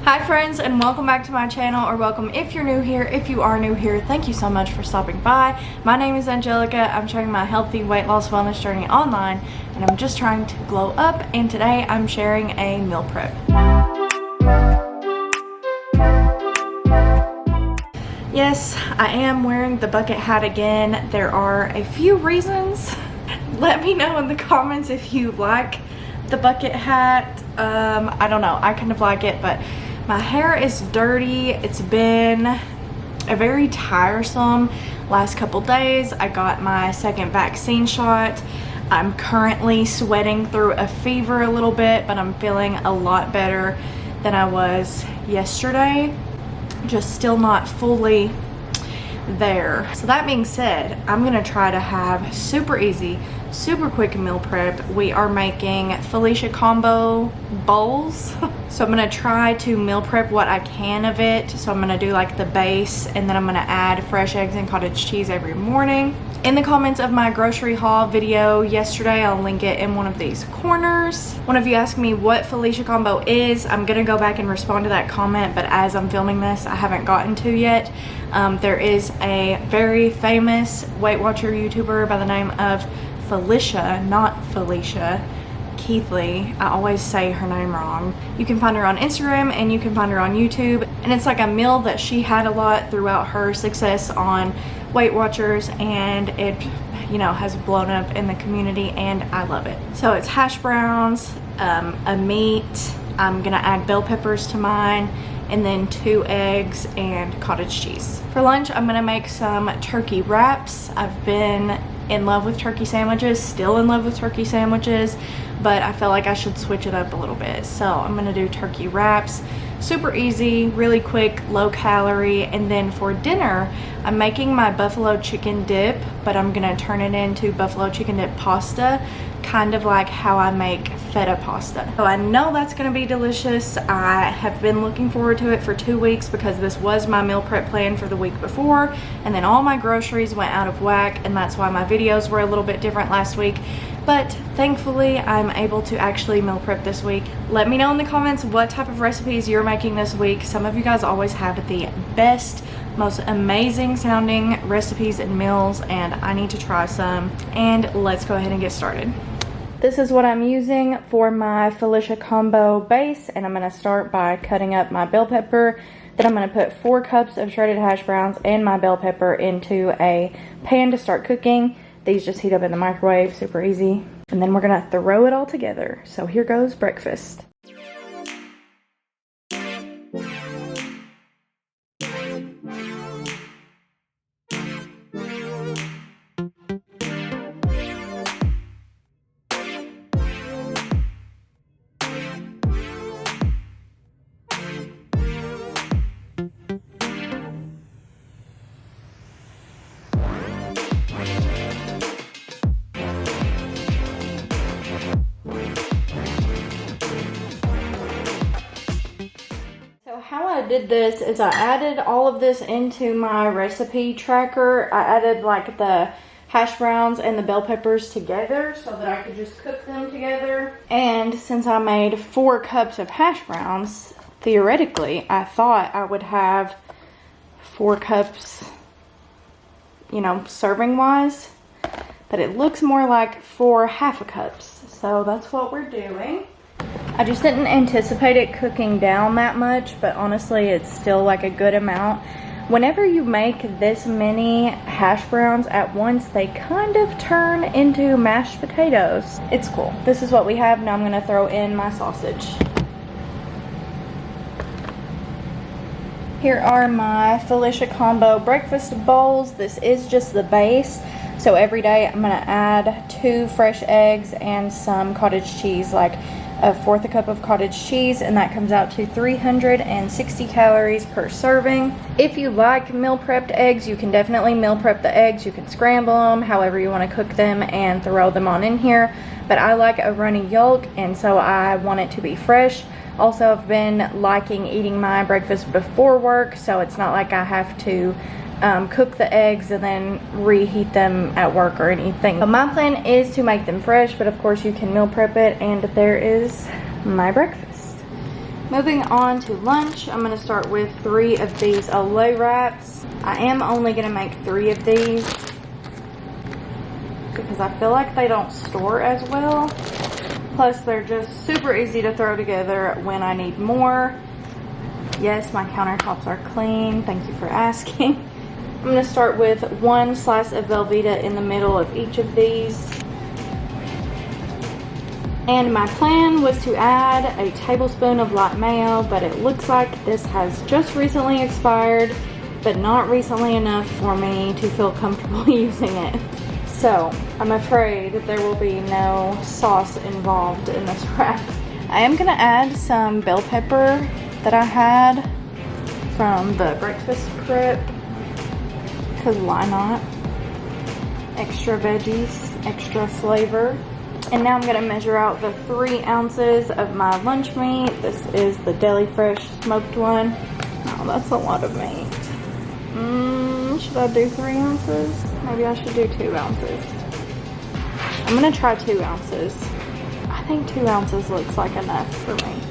Hi friends, and welcome back to my channel, or welcome if you're new here. If you are new here, thank you so much for stopping by. My name is Angelica. I'm sharing my healthy weight loss wellness journey online, and I'm just trying to glow up, and today I'm sharing a meal prep. Yes, I am wearing the bucket hat again. There are a few reasons. Let me know in the comments if you like the bucket hat. I don't know, I kind of like it, but my hair is dirty. It's been a very tiresome last couple days. I got my second vaccine shot. I'm currently sweating through a fever a little bit, but I'm feeling a lot better than I was yesterday. Just still not fully there. So that being said, I'm gonna try to have super easy, super quick meal prep. We are making Felicia combo bowls. So I'm gonna try to meal prep what I can of it. So I'm gonna do like the base, and then I'm gonna add fresh eggs and cottage cheese every morning. In the comments of my grocery haul video yesterday, I'll link it in one of these corners. One of you asked me what Felicia combo is. I'm gonna go back and respond to that comment, but as I'm filming this, I haven't gotten to yet. There is a very famous Weight Watcher YouTuber by the name of Felicia, not Felicia, Keithley. I always say her name wrong. You can find her on Instagram and you can find her on YouTube, and it's like a meal that she had a lot throughout her success on Weight Watchers, and it, you know, has blown up in the community, and I love it. So it's hash browns, a meat. I'm gonna add bell peppers to mine, and then 2 eggs and cottage cheese. For lunch, I'm gonna make some turkey wraps. I've been in love with turkey sandwiches, still in love with turkey sandwiches, but I feel like I should switch it up a little bit. So I'm gonna do turkey wraps. Super easy, really quick, low calorie. And then for dinner, I'm making my buffalo chicken dip, but I'm gonna turn it into buffalo chicken dip pasta, kind of like how I make feta pasta. So I know that's gonna be delicious. I have been looking forward to it for 2 weeks because this was my meal prep plan for the week before, and then all my groceries went out of whack, and that's why my videos were a little bit different last week. But thankfully, I'm able to actually meal prep this week. Let me know in the comments what type of recipes you're making this week. Some of you guys always have the best, most amazing sounding recipes and meals, and I need to try some. And let's go ahead and get started. This is what I'm using for my Felicia combo base, and I'm gonna start by cutting up my bell pepper. Then I'm gonna put 4 cups of shredded hash browns and my bell pepper into a pan to start cooking. These just heat up in the microwave, super easy. And then we're gonna throw it all together. So here goes breakfast. How I did this is I added all of this into my recipe tracker. I added like the hash browns and the bell peppers together so that I could just cook them together. And since I made 4 cups of hash browns, theoretically, I thought I would have 4 cups, you know, serving wise, but it looks more like 4 half a cups. So that's what we're doing. I just didn't anticipate it cooking down that much, but honestly, it's still like a good amount. Whenever you make this many hash browns at once, they kind of turn into mashed potatoes. It's cool. This is what we have. Now I'm gonna throw in my sausage. Here are my Felicia combo breakfast bowls. This is just the base. So every day I'm gonna add 2 fresh eggs and some cottage cheese, like 1/4 cup of cottage cheese, and that comes out to 360 calories per serving. If you like meal prepped eggs, you can definitely meal prep the eggs. You can scramble them however you want to cook them and throw them on in here, but I like a runny yolk, and so I want it to be fresh. Also, I've been liking eating my breakfast before work, so it's not like I have to cook the eggs and then reheat them at work or anything. So my plan is to make them fresh, but of course you can meal prep it, and there is my breakfast. Moving on to lunch, I'm going to start with 3 of these Olay wraps. I am only going to make 3 of these because I feel like they don't store as well. Plus, they're just super easy to throw together when I need more. Yes, my countertops are clean. Thank you for asking. I'm going to start with 1 slice of Velveeta in the middle of each of these. And my plan was to add a tablespoon of light mayo, but it looks like this has just recently expired, but not recently enough for me to feel comfortable using it. So I'm afraid that there will be no sauce involved in this wrap. I am gonna add some bell pepper that I had from the breakfast prep, because why not? Extra veggies, extra flavor. And now I'm going to measure out the 3 ounces of my lunch meat. This is the Deli Fresh smoked one. Oh, that's a lot of meat. Should I do 3 ounces? Maybe I should do 2 ounces. I'm going to try 2 ounces. I think 2 ounces looks like enough for me.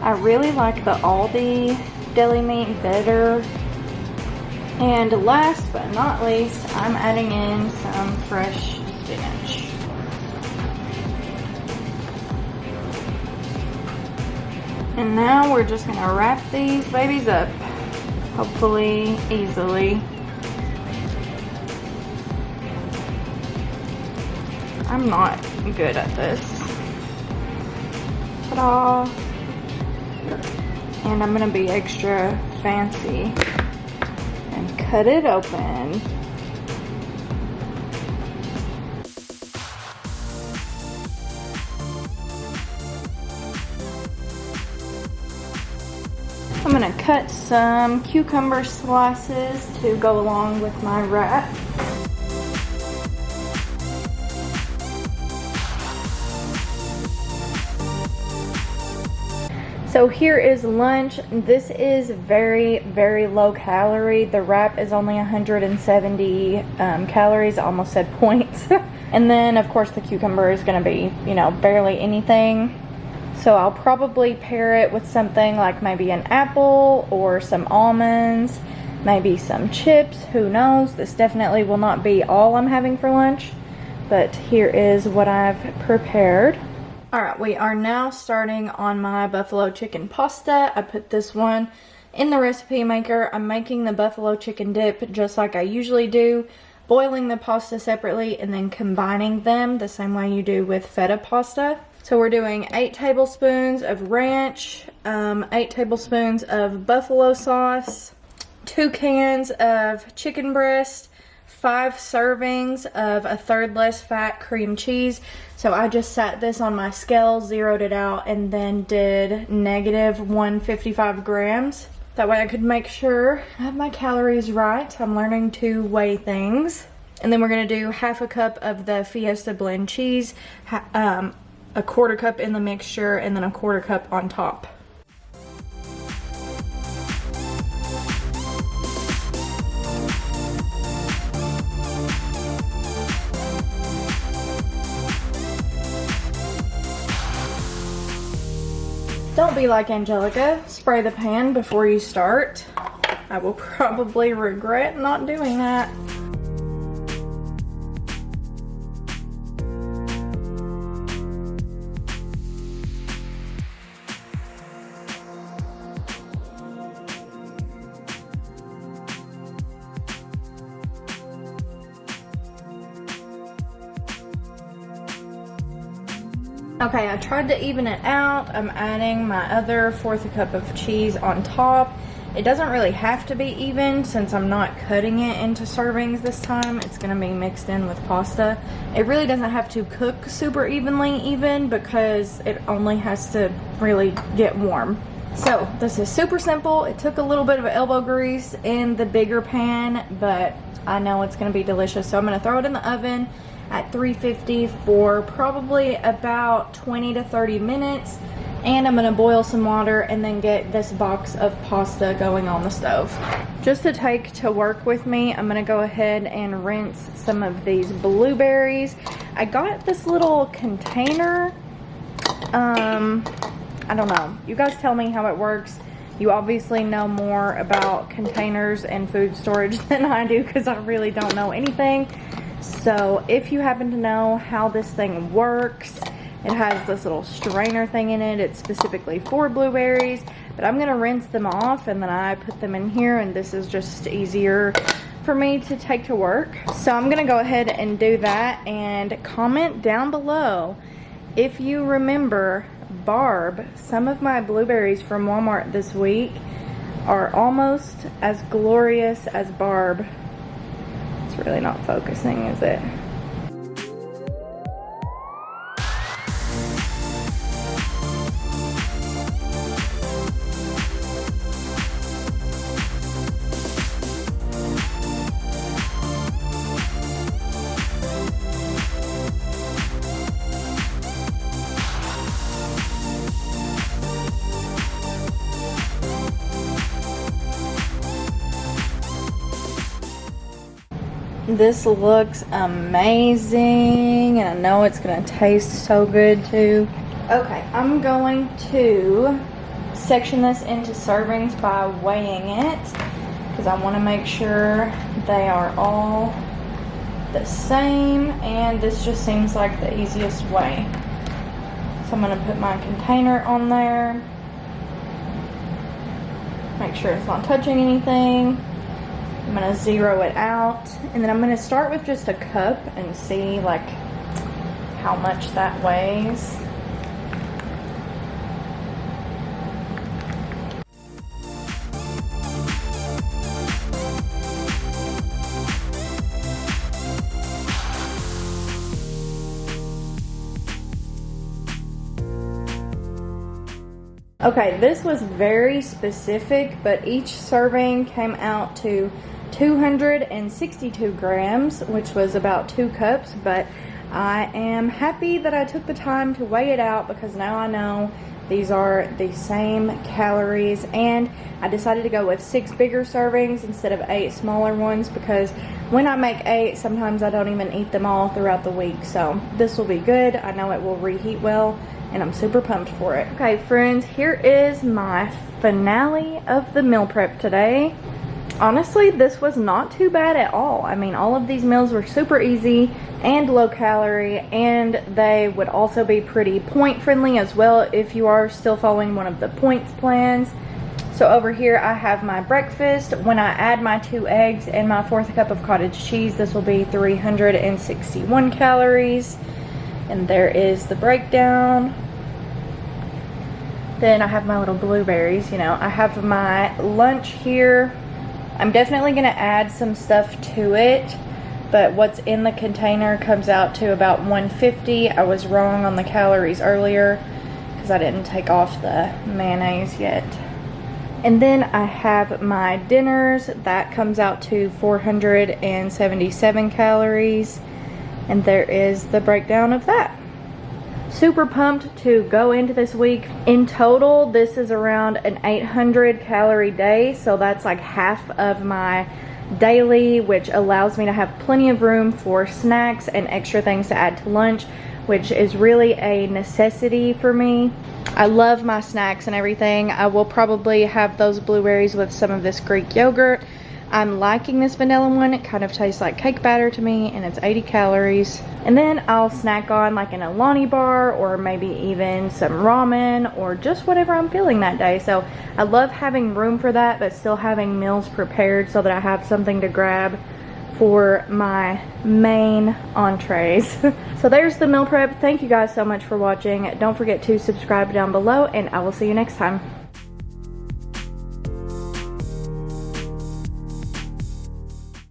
I really like the Aldi deli meat better. And last but not least, I'm adding in some fresh spinach. And now we're just gonna wrap these babies up, hopefully easily. I'm not good at this. Ta-da! And I'm gonna be extra fancy and cut it open. I'm gonna cut some cucumber slices to go along with my wrap. So here is lunch. This is very, very low calorie. The wrap is only 170 calories, I almost said points. And then of course the cucumber is gonna be, you know, barely anything. So I'll probably pair it with something like maybe an apple or some almonds, maybe some chips, who knows. This definitely will not be all I'm having for lunch, but here is what I've prepared. Alright, we are now starting on my buffalo chicken pasta. I put this one in the recipe maker. I'm making the buffalo chicken dip just like I usually do, boiling the pasta separately and then combining them the same way you do with feta pasta. So we're doing 8 tablespoons of ranch, 8 tablespoons of buffalo sauce, 2 cans of chicken breast, 5 servings of a third less fat cream cheese. So I just sat this on my scale, zeroed it out, and then did negative 155 grams. That way I could make sure I have my calories right. I'm learning to weigh things. And then we're gonna do half a cup of the Fiesta blend cheese, a quarter cup in the mixture, and then a quarter cup on top. Don't be like Angelica. Spray the pan before you start. I will probably regret not doing that. Okay, I tried to even it out. I'm adding my other 1/4 cup of cheese on top. It doesn't really have to be even since I'm not cutting it into servings this time. It's gonna be mixed in with pasta. It really doesn't have to cook super evenly even because it only has to really get warm. So this is super simple. It took a little bit of elbow grease in the bigger pan, but I know it's gonna be delicious. So I'm gonna throw it in the oven at 350 for probably about 20 to 30 minutes. And I'm gonna boil some water and then get this box of pasta going on the stove. Just to take to work with me, I'm gonna go ahead and rinse some of these blueberries. I got this little container I don't know. You guys tell me how it works. You obviously know more about containers and food storage than I do, because I really don't know anything. So if you happen to know how this thing works, it has this little strainer thing in it. It's specifically for blueberries, but I'm gonna rinse them off and then I put them in here, and this is just easier for me to take to work. So I'm gonna go ahead and do that, and comment down below if you remember Barb. Some of my blueberries from Walmart this week are almost as glorious as Barb. It's really not focusing, is it? This looks amazing, and I know it's gonna taste so good too. Okay, I'm going to section this into servings by weighing it, because I want to make sure they are all the same, and this just seems like the easiest way. So I'm going to put my container on there, make sure it's not touching anything. I'm going to zero it out, and then I'm going to start with just a cup and see like how much that weighs. Okay, this was very specific, but each serving came out to 262 grams, which was about 2 cups, but I am happy that I took the time to weigh it out, because now I know these are the same calories, and I decided to go with 6 bigger servings instead of 8 smaller ones, because when I make 8, sometimes I don't even eat them all throughout the week. So this will be good. I know it will reheat well, and I'm super pumped for it. Okay friends, here is my finale of the meal prep today. Honestly, this was not too bad at all. I mean, all of these meals were super easy and low calorie, and they would also be pretty point friendly as well if you are still following one of the points plans. So over here I have my breakfast. When I add my 2 eggs and my 4th cup of cottage cheese, this will be 361 calories. And there is the breakdown. Then I have my little blueberries, you know. I have my lunch here. I'm definitely going to add some stuff to it, but what's in the container comes out to about 150. I was wrong on the calories earlier because I didn't take off the mayonnaise yet. And then I have my dinners. That comes out to 477 calories. And there is the breakdown of that. Super pumped to go into this week. In total, this is around an 800 calorie day, so that's like half of my daily, which allows me to have plenty of room for snacks and extra things to add to lunch, which is really a necessity for me. I love my snacks and everything. I will probably have those blueberries with some of this Greek yogurt. I'm liking this vanilla one. It kind of tastes like cake batter to me, and it's 80 calories. And then I'll snack on like an Alani bar, or maybe even some ramen, or just whatever I'm feeling that day. So I love having room for that, but still having meals prepared so that I have something to grab for my main entrees. So there's the meal prep. Thank you guys so much for watching. Don't forget to subscribe down below, and I will see you next time.